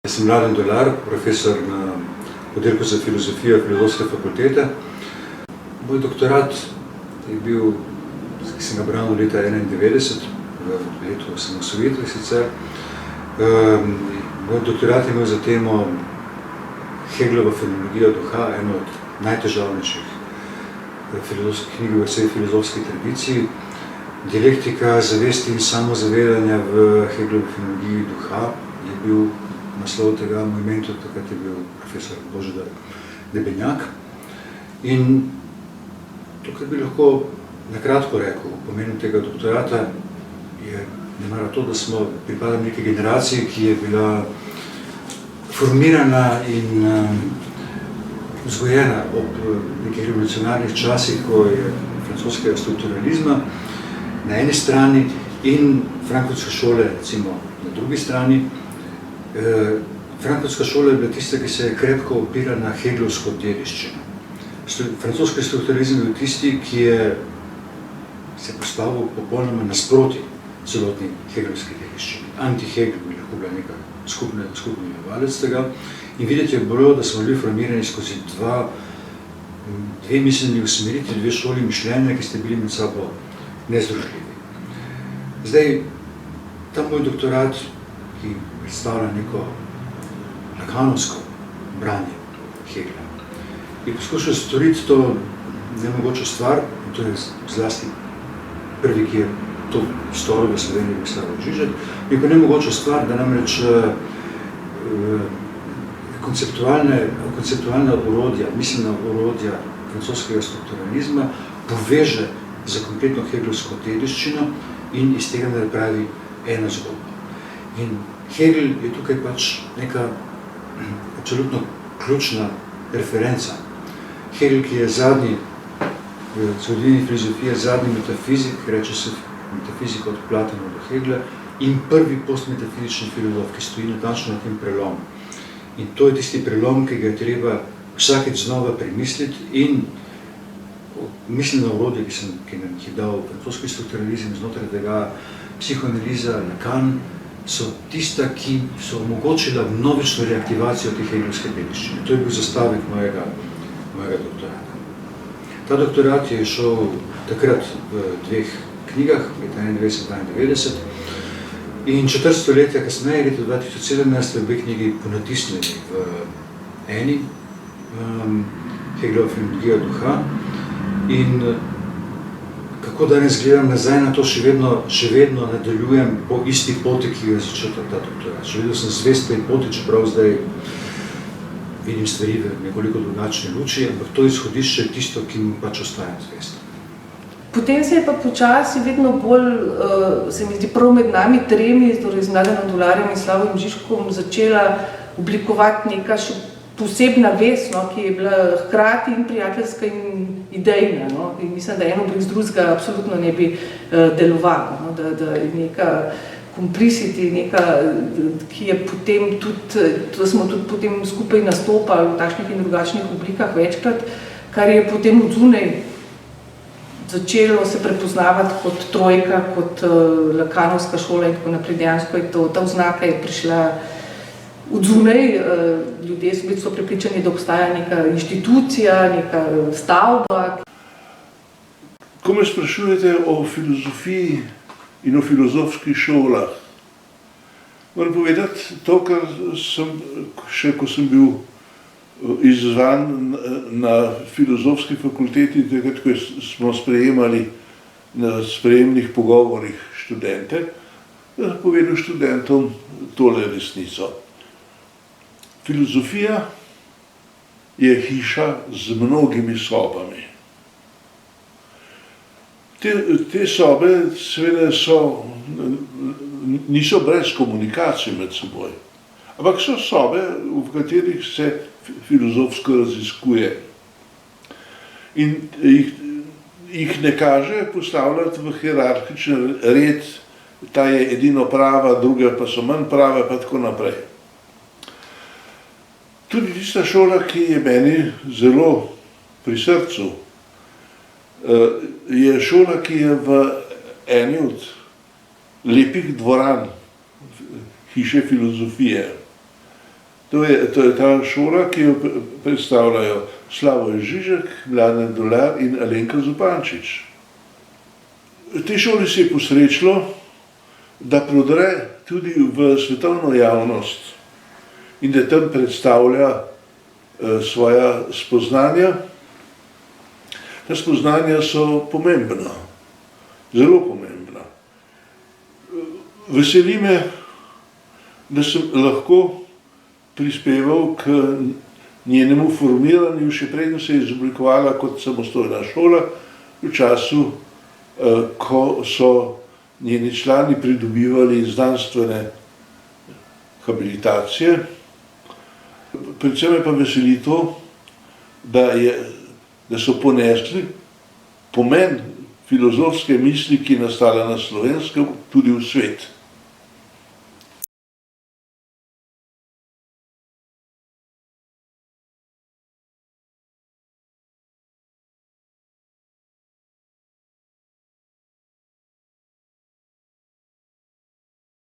Sem Mladen Dolar, profesor na oddelku za filozofijo Filozofske fakultete. Moj doktorat je bil, ki sem ga branil leta 1991, v letu osamosvojitve sicer. Moj doktorat je imel za temo Hegelova fenomenologija duha, eno od najtežavnejših filozofskih knjig v vsej filozofski tradiciji. Dialektika zavesti in samozavedanja v Hegelovi fenomenologiji duha je bil naslov tega, moj mentor takrat je bil profesor Božidar Debenjak. In tukaj bi lahko nakratko rekel, v pomenu tega doktorata je nemara to, da smo pripadali neki generaciji, ki je bila formirana in vzgojena ob nekih revolucionarnih časih, ko je francoskega strukturalizma na eni strani in Frankfurtske šole, recimo, na drugi strani. Frankfurtska šola je bila tista, ki se je krepko opira na hegelovsko dediščino. Francoski strukturalizem je bil tisti, ki je se postavil popolnoma nasproti celotni hegelovski dediščini. Anti-Hegel bi lahko bila neka skupni imenovalec tega. In videti je bilo, da smo bili formirani skozi dve miselni usmeritvi, dve šoli mišljenja, ki ste bili med sabo nezdružljivi. Zdaj, ta moj doktorat, ki predstavlja neko lakanovsko branje Hegela, je poskušal storiti to nemogočo stvar, in to je zlasti prvi, ki je to storil v Sloveniji, Slavoj Žižek, je pa nemogoča stvar, da namreč konceptualna orodja, miselna orodja francoskega strukturalizma poveže za konkretno hegelovsko dediščino in iz tega napravi ena zgodba. In Hegel je tukaj pač neka absolutno ključna referenca. Hegel, ki je zadnji v zgodovini filozofije, zadnji metafizik, reče se metafizika od Platona do Hegela, in prvi postmetafizični filozof, ki stoji natančno na tem prelomu. In to je tisti prelom, ki ga je treba vsakeč znova premisliti in miselna orodja, ki nam jih je dal francoski strukturalizem, znotraj tega psihoanaliza, Lacan, so tista, ki so omogočila množično reaktivacijo te hegelovske dediščine. To je bil zastavek mojega doktorata. Ta doktorat je šel takrat v dveh knjigah, leta 1991-1992, in četrt stoletja kasneje, leta 2017, v obe knjigi ponatisnjeni v eni, Hegelova fenomenologija duha. In kako danes gledam nazaj na to, še vedno nadaljujem po isti poti, ki jo je začel ta doktorat. Še vedno sem zvest tej poti, čeprav zdaj vidim stvari v nekoliko drugačne luči, ampak to izhodišče je tisto, ki mu pač ostajam zvest. Potem se je pa počasi vedno bolj, se mi zdi, prav med nami tremi, torej z Mladenom Dolarjem in Slavojem Žižkom, začela oblikovati neka še posebna vez, ki je bila hkrati in prijateljska in idejna. In mislim, da eno brez drugega absolutno ne bi delovalo. Da je neka complicity, ki je potem tudi, da smo tudi potem skupaj nastopali v takšnih in drugačnih oblikah večkrat, kar je potem od zunaj začelo se prepoznavati kot trojka, kot lakanovska šola in tako naprej. Dejansko je ta oznaka je prišla od zunaj, ljudje so prepričani, da obstaja neka inštitucija, neka stavba. Ko me sprašujete o filozofiji in o filozofskih šolah, moram povedati to, kar sem, še ko sem bil izzvan na filozofski fakulteti, takrat, ko smo sprejemali na sprejemnih pogovorih študente, da povedal študentom tole resnico. Filozofija je hiša z mnogimi sobami. Te sobe seveda niso brez komunikacije med seboj, ampak so sobe, v katerih se filozofsko raziskuje. In jih ne kaže postavljati v hierarhičen red, ta je edino prava, druga pa so manj prave, pa tako naprej. Tudi tista šola, ki je meni zelo pri srcu, je šola, ki je v eni od lepih dvoran hiše filozofije To je ta šola, ki jo predstavljajo Slavoj Žižek, Mladen Dolar in Alenka Zupančič. Tej šoli se je posrečilo, da prodre tudi v svetovno javnost in da tam predstavlja svoja spoznanja. Ta spoznanja so pomembna, zelo pomembna. Veseli me, da sem lahko prispeval k njenemu formiranju, še preden se je izoblikovala kot samostojna šola, v času, ko so njeni člani pridobivali znanstvene habilitacije. Predvsem me pa veseli to, da so ponesli pomen filozofske misli, ki je nastala na Slovenskem, tudi v svet.